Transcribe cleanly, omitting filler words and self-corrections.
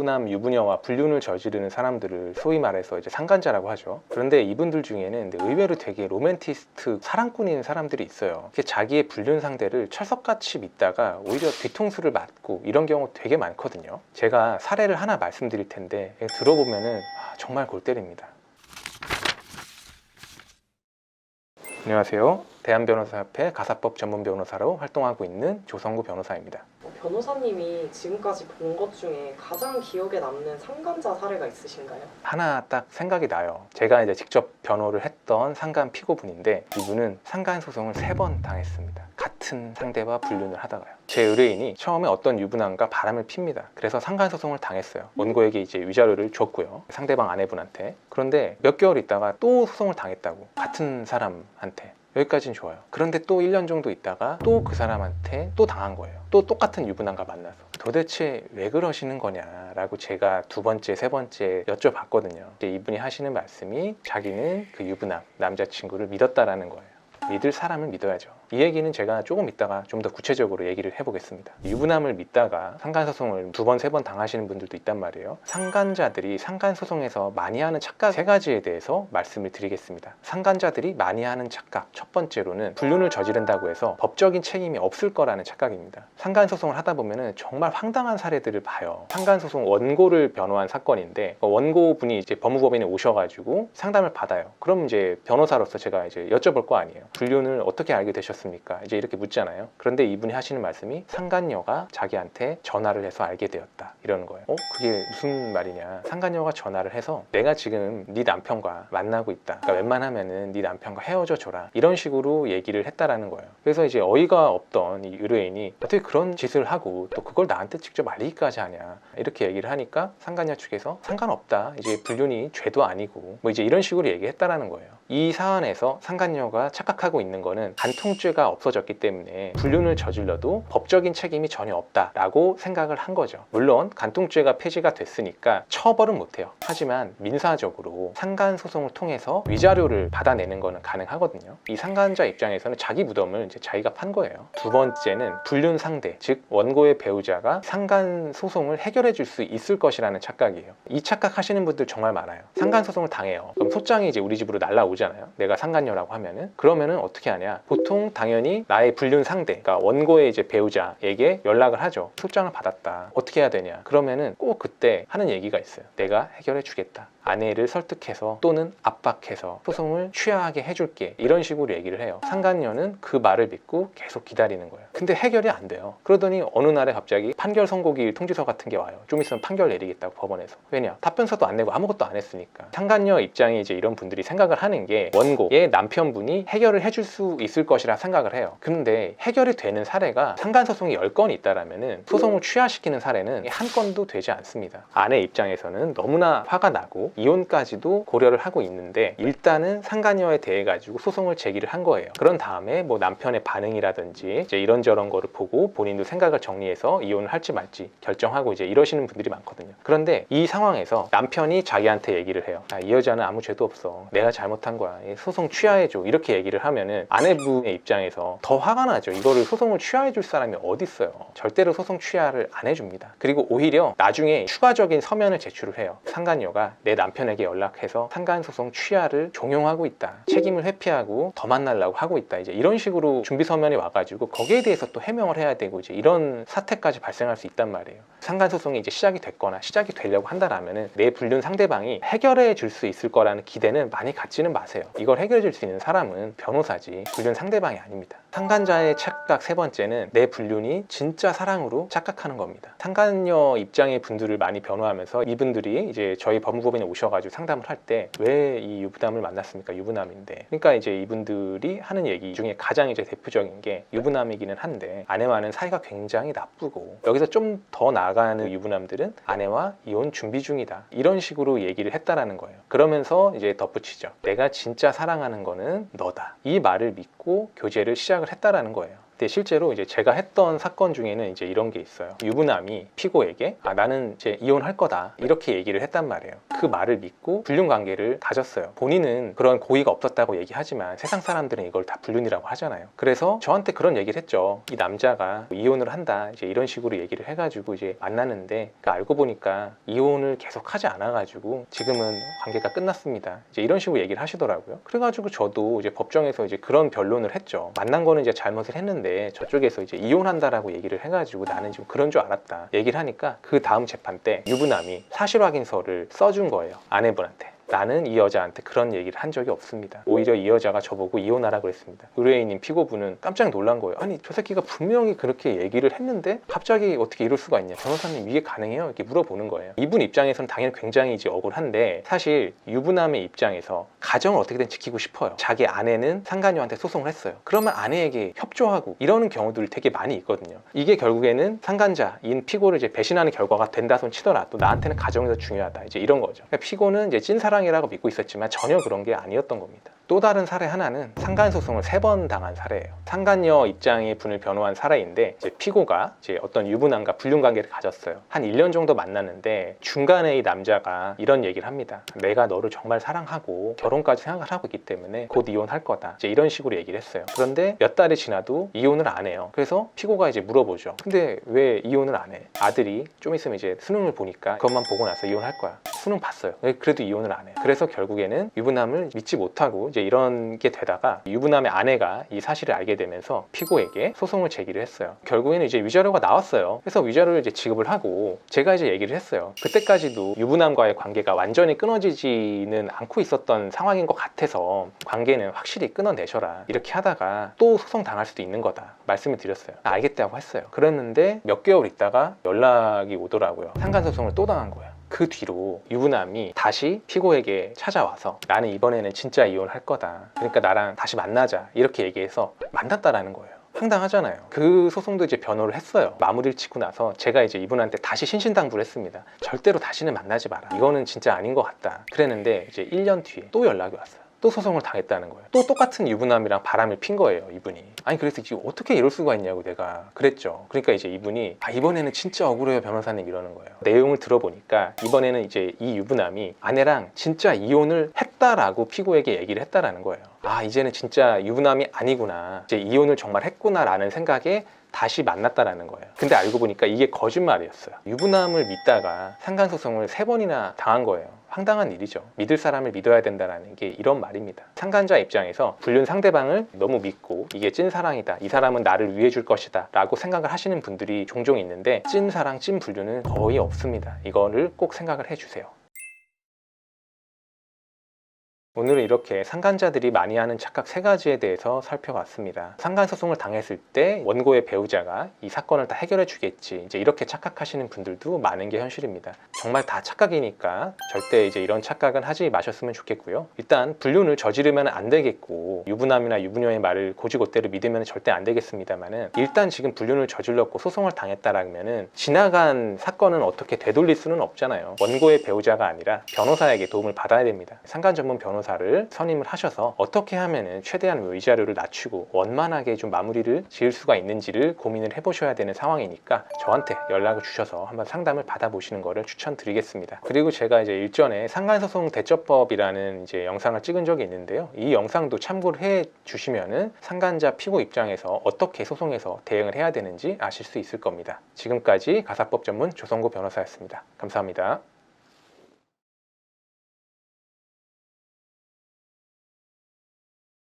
유부남, 유부녀와 불륜을 저지르는 사람들을 소위 말해서 이제 상간자라고 하죠. 그런데 이분들 중에는 의외로 되게 로맨티스트, 사랑꾼인 사람들이 있어요. 자기의 불륜 상대를 철석같이 믿다가 오히려 뒤통수를 맞고 이런 경우 되게 많거든요. 제가 사례를 하나 말씀드릴 텐데 들어보면은 정말 골 때립니다. 안녕하세요. 대한변호사협회 가사법 전문 변호사로 활동하고 있는 조성구 변호사입니다. 변호사님이 지금까지 본 것 중에 가장 기억에 남는 상간자 사례가 있으신가요? 하나 딱 생각이 나요. 제가 이제 직접 변호를 했던 상간 피고분인데 이분은 상간 소송을 3번 당했습니다. 같은 상대와 불륜을 하다가요. 제 의뢰인이 처음에 어떤 유부남과 바람을 핍니다. 그래서 상간 소송을 당했어요. 원고에게 이제 위자료를 줬고요. 상대방 아내분한테. 그런데 몇 개월 있다가 또 소송을 당했다고. 같은 사람한테. 여기까지는 좋아요. 그런데 또 1년 정도 있다가 또 그 사람한테 또 당한 거예요. 또 똑같은 유부남과 만나서. 도대체 왜 그러시는 거냐라고 제가 2번째, 3번째 여쭤봤거든요. 이분이 하시는 말씀이 자기는 그 유부남, 남자친구를 믿었다라는 거예요. 믿을 사람을 믿어야죠. 이 얘기는 제가 조금 이따가 좀 더 구체적으로 얘기를 해보겠습니다. 유부남을 믿다가 상간소송을 2번, 3번 당하시는 분들도 있단 말이에요. 상간자들이 상간소송에서 많이 하는 착각 3가지에 대해서 말씀을 드리겠습니다. 상간자들이 많이 하는 착각, 첫 번째로는 불륜을 저지른다고 해서 법적인 책임이 없을 거라는 착각입니다. 상간소송을 하다 보면 정말 황당한 사례들을 봐요. 상간소송 원고를 변호한 사건인데 원고분이 이제 법무법인에 오셔가지고 상담을 받아요. 그럼 이제 변호사로서 제가 이제 여쭤볼 거 아니에요. 불륜을 어떻게 알게 되셨습니까? 이제 이렇게 묻잖아요. 그런데 이분이 하시는 말씀이 상간녀가 자기한테 전화를 해서 알게 되었다 이러는 거예요. 그게 무슨 말이냐? 상간녀가 전화를 해서 내가 지금 네 남편과 만나고 있다. 그러니까 웬만하면은 네 남편과 헤어져 줘라. 이런 식으로 얘기를 했다라는 거예요. 그래서 이제 어이가 없던 이 의뢰인이 어떻게 그런 짓을 하고 또 그걸 나한테 직접 알리기까지 하냐 이렇게 얘기를 하니까 상간녀 측에서 상관없다. 이제 불륜이 죄도 아니고 뭐 이제 이런 식으로 얘기했다라는 거예요. 이 사안에서 상간녀가 착각하고 있는 거는 간통죄가 없어졌기 때문에 불륜을 저질러도 법적인 책임이 전혀 없다라고 생각을 한 거죠. 물론 간통죄가 폐지가 됐으니까 처벌은 못해요. 하지만 민사적으로 상간소송을 통해서 위자료를 받아내는 거는 가능하거든요. 이 상간자 입장에서는 자기 무덤을 이제 자기가 판 거예요. 2번째는 불륜 상대, 즉 원고의 배우자가 상간소송을 해결해 줄 수 있을 것이라는 착각이에요. 이 착각하시는 분들 정말 많아요. 상간소송을 당해요. 그럼 소장이 이제 우리 집으로 날라오잖아요. 내가 상간녀라고 하면은. 그러면은 어떻게 하냐? 보통 당연히 나의 불륜 상대, 그러니까 원고의 이제 배우자에게 연락을 하죠. 소장을 받았다. 어떻게 해야 되냐? 그러면은 꼭 그때 하는 얘기가 있어요. 내가 해결해 주겠다. 아내를 설득해서 또는 압박해서 소송을 취하하게 해줄게. 이런 식으로 얘기를 해요. 상간녀는 그 말을 믿고 계속 기다리는 거예요. 근데 해결이 안 돼요. 그러더니 어느 날에 갑자기 판결 선고기일 통지서 같은 게 와요. 좀 있으면 판결 내리겠다고 법원에서. 왜냐? 답변서도 안 내고 아무것도 안 했으니까. 상간녀 입장에 이제 이런 분들이 생각을 하는 게 원고의 남편분이 해결을 해줄 수 있을 것이라 생각을 해요. 근데 해결이 되는 사례가 상간소송이 10건이 있다라면은 소송을 취하시키는 사례는 한 건도 되지 않습니다. 아내 입장에서는 너무나 화가 나고 이혼까지도 고려를 하고 있는데 일단은 상간녀에 대해 가지고 소송을 제기를 한 거예요. 그런 다음에 뭐 남편의 반응이라든지 이제 이런저런 거를 보고 본인도 생각을 정리해서 이혼을 할지 말지 결정하고 이제 이러시는 분들이 많거든요. 그런데 이 상황에서 남편이 자기한테 얘기를 해요. 이 여자는 아무 죄도 없어. 내가 잘못한 거야. 소송 취하해줘. 이렇게 얘기를 하면은 아내분의 입장에서 더 화가 나죠. 이거를 소송을 취하해줄 사람이 어디 있어요. 절대로 소송 취하를 안 해줍니다. 그리고 오히려 나중에 추가적인 서면을 제출을 해요. 상간녀가 내 남편에게 연락해서 상간소송 취하를 종용하고 있다. 책임을 회피하고 더 만나려고 하고 있다. 이제 이런 식으로 준비 서면이 와가지고 거기에 대해서 또 해명을 해야 되고 이제 이런 사태까지 발생할 수 있단 말이에요. 상간소송이 이제 시작이 됐거나 시작이 되려고 한다라면은 내 불륜 상대방이 해결해 줄 수 있을 거라는 기대는 많이 갖지는 마세요. 이걸 해결해 줄 수 있는 사람은 변호사지 불륜 상대방이 아닙니다. 상간자의 착각 3번째는 내 불륜이 진짜 사랑으로 착각하는 겁니다. 상간녀 입장의 분들을 많이 변호하면서 이분들이 이제 저희 법무법인에 오셔가지고 상담을 할 때 왜 이 유부남을 만났습니까? 유부남인데. 그러니까 이제 이분들이 하는 얘기 중에 가장 이제 대표적인 게 유부남이기는 한데 아내와는 사이가 굉장히 나쁘고 여기서 좀 더 나아가는 유부남들은 아내와 이혼 준비 중이다. 이런 식으로 얘기를 했다라는 거예요. 그러면서 이제 덧붙이죠. 내가 진짜 사랑하는 거는 너다. 이 말을 믿고 교제를 시작을 했다라는 거예요. 근데 실제로 이제 제가 했던 사건 중에는 이제 이런 게 있어요. 유부남이 피고에게 나는 이제 이혼할 거다 이렇게 얘기를 했단 말이에요. 그 말을 믿고 불륜 관계를 가졌어요. 본인은 그런 고의가 없었다고 얘기하지만 세상 사람들은 이걸 다 불륜이라고 하잖아요. 그래서 저한테 그런 얘기를 했죠. 이 남자가 이혼을 한다 이제 이런 식으로 얘기를 해가지고 이제 만났는데 알고 보니까 이혼을 계속 하지 않아가지고 지금은 관계가 끝났습니다. 이제 이런 식으로 얘기를 하시더라고요. 그래가지고 저도 이제 법정에서 이제 그런 변론을 했죠. 만난 거는 이제 잘못을 했는데 저쪽에서 이제 이혼한다라고 얘기를 해가지고 나는 지금 그런 줄 알았다 얘기를 하니까 그 다음 재판 때 유부남이 사실 확인서를 써준 거예요. 아내분한테. 나는 이 여자한테 그런 얘기를 한 적이 없습니다. 오히려 이 여자가 저보고 이혼하라고 그랬습니다. 의뢰인인 피고분은 깜짝 놀란 거예요. 아니 저 새끼가 분명히 그렇게 얘기를 했는데 갑자기 어떻게 이럴 수가 있냐. 변호사님 이게 가능해요? 이렇게 물어보는 거예요. 이분 입장에서는 당연히 굉장히 이제 억울한데 사실 유부남의 입장에서 가정을 어떻게든 지키고 싶어요. 자기 아내는 상간녀한테 소송을 했어요. 그러면 아내에게 협조하고 이러는 경우들이 되게 많이 있거든요. 이게 결국에는 상간자인 피고를 이제 배신하는 결과가 된다 손 치더라도 나한테는 가정이 더 중요하다 이제 이런 거죠. 그러니까 피고는 이제 찐사랑이라고 믿고 있었지만 전혀 그런 게 아니었던 겁니다. 또 다른 사례 하나는 상간소송을 3번 당한 사례예요. 상간녀 입장의 분을 변호한 사례인데 이제 피고가 이제 어떤 유부남과 불륜 관계를 가졌어요. 한 1년 정도 만났는데 중간에 이 남자가 이런 얘기를 합니다. 내가 너를 정말 사랑하고 결혼까지 생각을 하고 있기 때문에 곧 이혼할 거다. 이제 이런 식으로 얘기를 했어요. 그런데 몇 달이 지나도 이혼을 안 해요. 그래서 피고가 이제 물어보죠. 근데 왜 이혼을 안 해? 아들이 좀 있으면 이제 수능을 보니까 그것만 보고 나서 이혼할 거야. 수능 봤어요. 그래도 이혼을 안 해요. 그래서 결국에는 유부남을 믿지 못하고 이제 이런 게 되다가 유부남의 아내가 이 사실을 알게 되면서 피고에게 소송을 제기를 했어요. 결국에는 이제 위자료가 나왔어요. 그래서 위자료를 이제 지급을 하고 제가 이제 얘기를 했어요. 그때까지도 유부남과의 관계가 완전히 끊어지지는 않고 있었던 상황인 것 같아서 관계는 확실히 끊어내셔라. 이렇게 하다가 또 소송 당할 수도 있는 거다. 말씀을 드렸어요. 알겠다고 했어요. 그랬는데 몇 개월 있다가 연락이 오더라고요. 상간소송을 또 당한 거예요. 그 뒤로 유부남이 다시 피고에게 찾아와서 나는 이번에는 진짜 이혼할 거다. 그러니까 나랑 다시 만나자. 이렇게 얘기해서 만났다라는 거예요. 황당하잖아요. 그 소송도 이제 변호를 했어요. 마무리를 짓고 나서 제가 이제 이분한테 다시 신신당부를 했습니다. 절대로 다시는 만나지 마라. 이거는 진짜 아닌 것 같다. 그랬는데 이제 1년 뒤에 또 연락이 왔어요. 또 소송을 당했다는 거예요. 또 똑같은 유부남이랑 바람을 핀 거예요, 이분이. 아니 그래서 지금 어떻게 이럴 수가 있냐고 내가 그랬죠. 그러니까 이제 이분이 이번에는 진짜 억울해요 변호사님 이러는 거예요. 내용을 들어보니까 이번에는 이제 이 유부남이 아내랑 진짜 이혼을 했다라고 피고에게 얘기를 했다라는 거예요. 이제는 진짜 유부남이 아니구나. 이제 이혼을 정말 했구나라는 생각에 다시 만났다라는 거예요. 근데 알고 보니까 이게 거짓말이었어요. 유부남을 믿다가 상간소송을 3번이나 당한 거예요. 황당한 일이죠. 믿을 사람을 믿어야 된다는 게 이런 말입니다. 상간자 입장에서 불륜 상대방을 너무 믿고 이게 찐사랑이다. 이 사람은 나를 위해 줄 것이다. 라고 생각을 하시는 분들이 종종 있는데 찐사랑, 찐불륜은 거의 없습니다. 이거를 꼭 생각을 해주세요. 오늘은 이렇게 상간자들이 많이 하는 착각 3가지에 대해서 살펴봤습니다. 상간소송을 당했을 때 원고의 배우자가 이 사건을 다 해결해 주겠지 이제 이렇게 착각하시는 분들도 많은 게 현실입니다. 정말 다 착각이니까 절대 이제 이런 착각은 하지 마셨으면 좋겠고요. 일단 불륜을 저지르면 안 되겠고 유부남이나 유부녀의 말을 고지고대로 믿으면 절대 안 되겠습니다만은 일단 지금 불륜을 저질렀고 소송을 당했다라면은 지나간 사건은 어떻게 되돌릴 수는 없잖아요. 원고의 배우자가 아니라 변호사에게 도움을 받아야 됩니다. 상간 전문 변호사를 선임을 하셔서 어떻게 하면은 최대한 위자료를 낮추고 원만하게 좀 마무리를 지을 수가 있는지를 고민을 해보셔야 되는 상황이니까 저한테 연락을 주셔서 한번 상담을 받아보시는 거를 추천드리겠습니다. 그리고 제가 이제 일전에 상간소송 대처법이라는 이제 영상을 찍은 적이 있는데요. 이 영상도 참고를 해 주시면은 상간자 피고 입장에서 어떻게 소송에서 대응을 해야 되는지 아실 수 있을 겁니다. 지금까지 가사법 전문 조성구 변호사였습니다. 감사합니다.